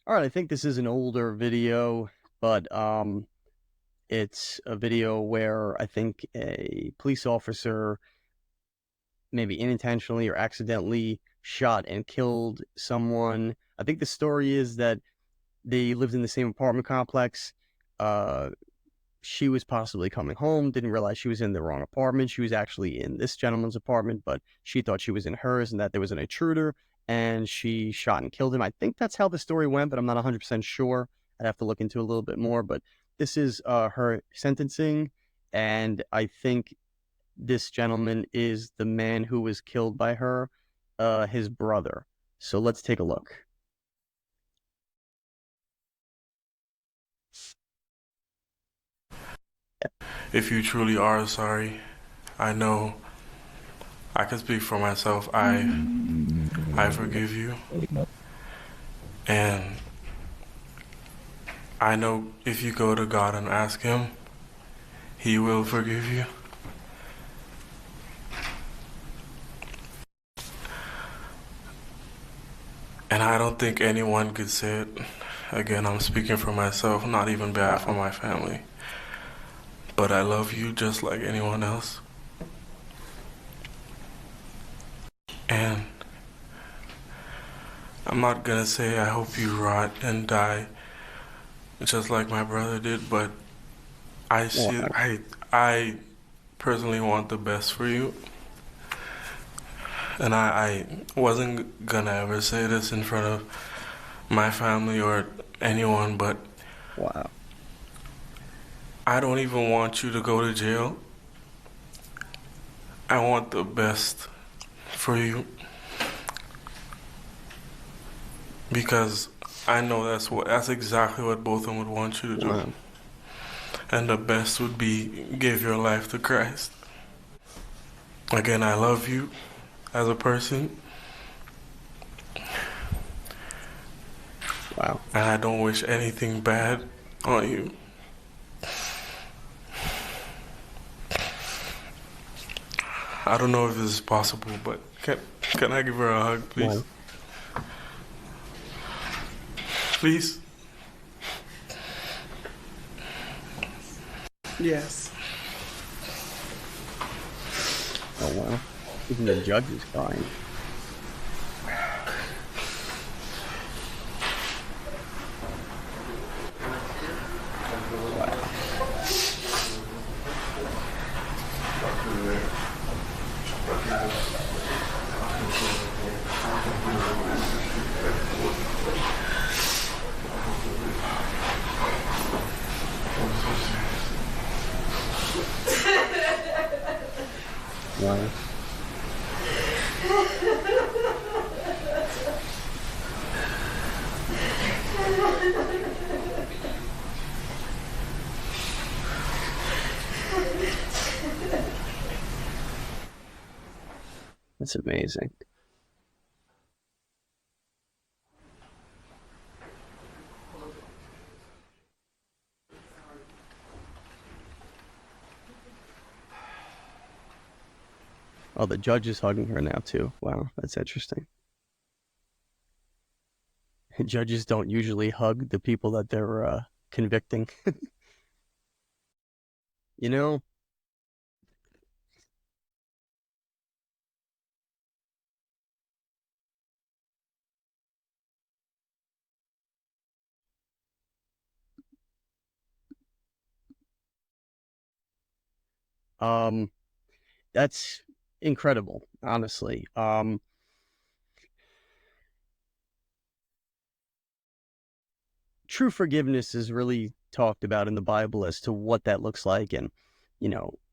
All right, I think this is an older video, but it's a video where I think a police officer, maybe unintentionally or accidentally, shot and killed someone. I think the story is that they lived in the same apartment complex. Uh, she was possibly coming home, didn't realize she was in the wrong apartment. She was actually in this gentleman's apartment, but she thought she was in hers and that there was an intruder, and she shot and killed him. I think that's how the story went, but I'm not 100% sure. I'd have to look into it a little bit more. But this is her sentencing, and I think this gentleman is the man who was killed by her, his brother. So let's take a look. If you truly are sorry, I know I can speak for myself. I forgive you. And I know if you go to God and ask him, he will forgive you. And I don't think anyone could say it. Again, I'm speaking for myself, not even bad for Wow. my family. But I love you just like anyone else. And I'm not gonna say I hope you rot and die just like my brother did, but I see Wow. I personally want the best for you. And I wasn't gonna ever say this in front of my family or anyone, but Wow. I don't even want you to go to jail. I want the best for you because I know that's exactly what both of them would want you to do. Wow. And the best would be give your life to Christ. Again, I love you as a person, Wow. and I don't wish anything bad on you. I don't know if this is possible, but can I give her a hug, please? Wow. Please? Yes. Oh, wow. Even the judge is crying. Wow. Wow. That's amazing. Oh, the judge is hugging her now too. Wow, that's interesting. Judges don't usually hug the people that they're convicting. You know, um, that's incredible, honestly. True forgiveness is really talked about in the Bible as to what that looks like, and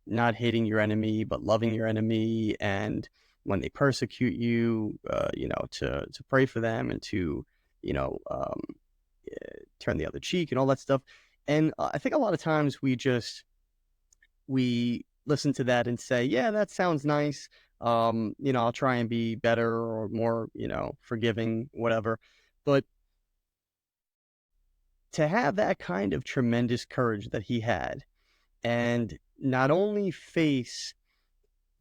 not hating your enemy but loving your enemy, and when they persecute you, to pray for them and to you know um, turn the other cheek and all that stuff. And I think a lot of times we listen to that and say, yeah, that sounds nice. I'll try and be better or more, forgiving, whatever. But to have that kind of tremendous courage that he had, and not only face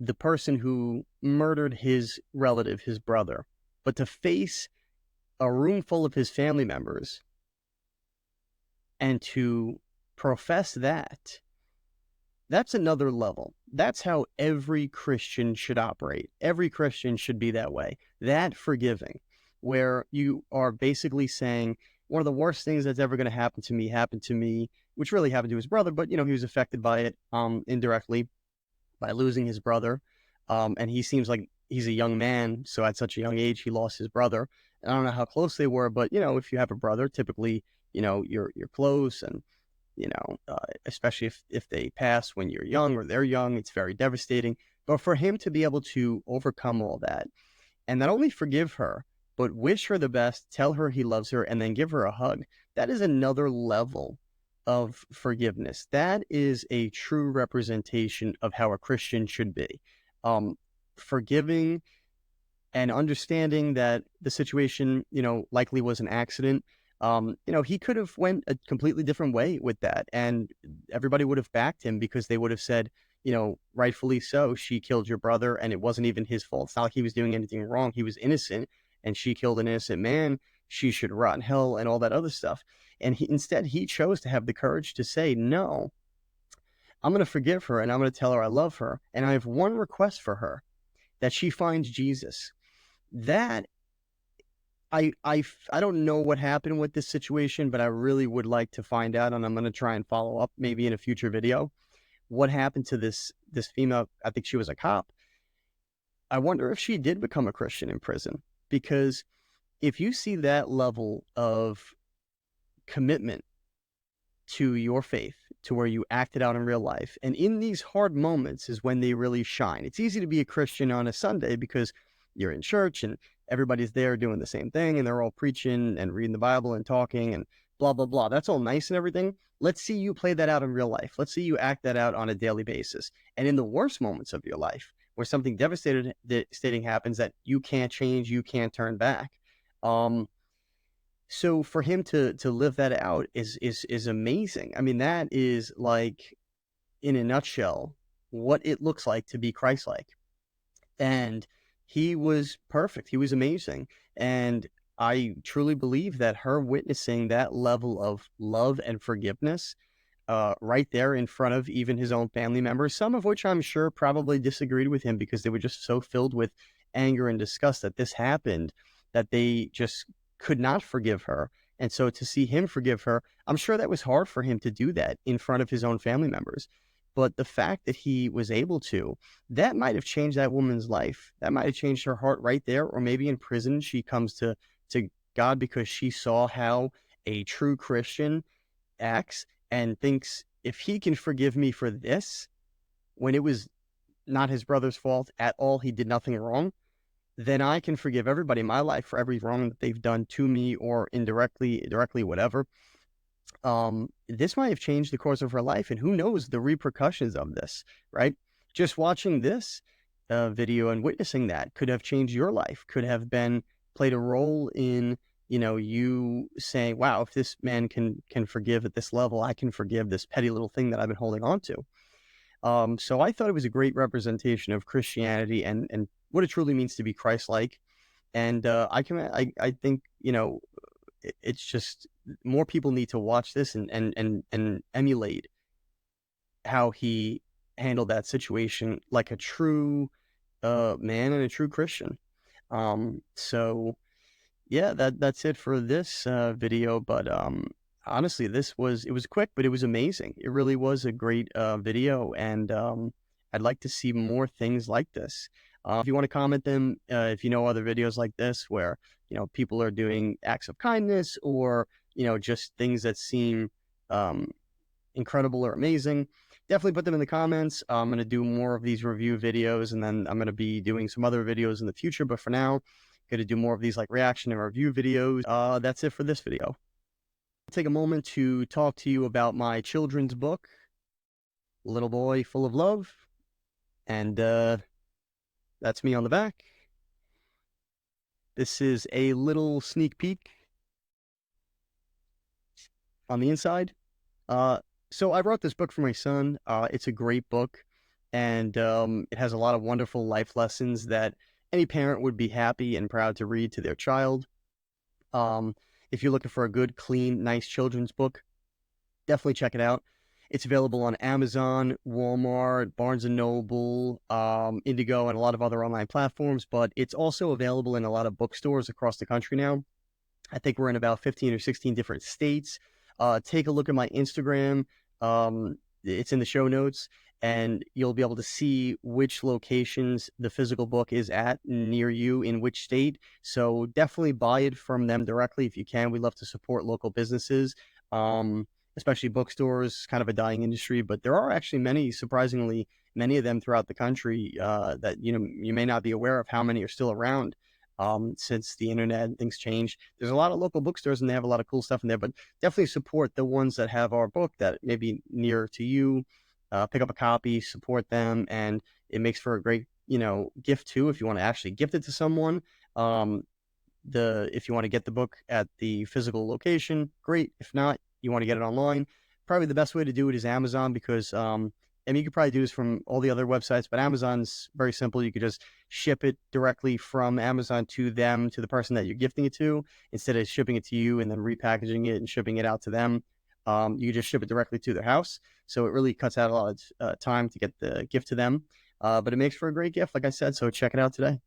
the person who murdered his relative, his brother, but to face a room full of his family members and to profess that, that's another level. That's how every Christian should operate. Every Christian should be that way. That forgiving, where you are basically saying, one of the worst things that's ever going to happen to me, which really happened to his brother, but he was affected by it indirectly by losing his brother. And he seems like he's a young man, so at such a young age, he lost his brother. And I don't know how close they were, but if you have a brother, typically, you're close, and especially if they pass when you're young or they're young, it's very devastating. But for him to be able to overcome all that and not only forgive her, but wish her the best, tell her he loves her, and then give her a hug, that is another level of forgiveness. That is a true representation of how a Christian should be. Forgiving and understanding that the situation, likely was an accident. He could have went a completely different way with that, and everybody would have backed him because they would have said, rightfully so, she killed your brother, and it wasn't even his fault. It's not like he was doing anything wrong. He was innocent, and she killed an innocent man. She should rot in hell, and all that other stuff. And instead, he chose to have the courage to say, no, I'm going to forgive her, and I'm going to tell her I love her. And I have one request for her, that she finds Jesus. That I don't know what happened with this situation, but I really would like to find out, and I'm going to try and follow up maybe in a future video. What happened to this female? I think she was a cop. I wonder if she did become a Christian in prison, because if you see that level of commitment to your faith, to where you act it out in real life, and in these hard moments is when they really shine. It's easy to be a Christian on a Sunday because you're in church and everybody's there doing the same thing and they're all preaching and reading the Bible and talking and blah, blah, blah. That's all nice and everything. Let's see you play that out in real life. Let's see you act that out on a daily basis. And in the worst moments of your life, where something devastating happens that you can't change, you can't turn back. So for him to live that out is amazing. I mean, that is like, in a nutshell, what it looks like to be Christ-like. And he was perfect. He was amazing. And I truly believe that her witnessing that level of love and forgiveness, right there in front of even his own family members, some of which I'm sure probably disagreed with him because they were just so filled with anger and disgust that this happened, that they just could not forgive her. And so to see him forgive her, I'm sure that was hard for him to do that in front of his own family members. But the fact that he was able to, that might have changed that woman's life. That might have changed her heart right there. Or maybe in prison, she comes to God because she saw how a true Christian acts and thinks, if he can forgive me for this, when it was not his brother's fault at all, he did nothing wrong, then I can forgive everybody in my life for every wrong that they've done to me or indirectly, directly, whatever. This might have changed the course of her life, and who knows the repercussions of this, right? Just watching this video and witnessing that could have changed your life, could have played a role in, you saying, wow, if this man can forgive at this level, I can forgive this petty little thing that I've been holding on to. So I thought it was a great representation of Christianity and what it truly means to be Christ-like. And I think, it's just more people need to watch this and emulate how he handled that situation like a true man and a true Christian. So yeah, that's it for this video. But honestly, it was quick, but it was amazing. It really was a great video, and I'd like to see more things like this. If you want to comment them, if you know other videos like this where people are doing acts of kindness or just things that seem incredible or amazing, definitely put them in the comments. I'm going to do more of these review videos, and then I'm going to be doing some other videos in the future. But for now, going to do more of these like reaction and review videos. That's it for this video. Take a moment to talk to you about my children's book, Little Boy Full of Love, and that's me on the back. This is a little sneak peek on the inside. So I wrote this book for my son. It's a great book, and it has a lot of wonderful life lessons that any parent would be happy and proud to read to their child. Um, if you're looking for a good, clean, nice children's book, definitely check it out. It's available on Amazon, Walmart, Barnes and Noble, Indigo, and a lot of other online platforms. But it's also available in a lot of bookstores across the country now. I think we're in about 15 or 16 different states. Take a look at my Instagram. It's in the show notes, and you'll be able to see which locations the physical book is at near you in which state. So definitely buy it from them directly if you can. We love to support local businesses, um, especially bookstores, kind of a dying industry. But there are actually many, surprisingly, many of them throughout the country that you may not be aware of how many are still around since the internet and things changed. There's a lot of local bookstores and they have a lot of cool stuff in there, but definitely support the ones that have our book that may be near to you. Pick up a copy, support them, and it makes for a great, gift too if you want to actually gift it to someone. Um, the If you want to get the book at the physical location, great. If not, you want to get it online. Probably the best way to do it is Amazon because I mean you could probably do this from all the other websites, but Amazon's very simple. You could just ship it directly from Amazon to them, to the person that you're gifting it to, instead of shipping it to you and then repackaging it and shipping it out to them. You just ship it directly to their house. So it really cuts out a lot of time to get the gift to them. But it makes for a great gift, like I said. So check it out today.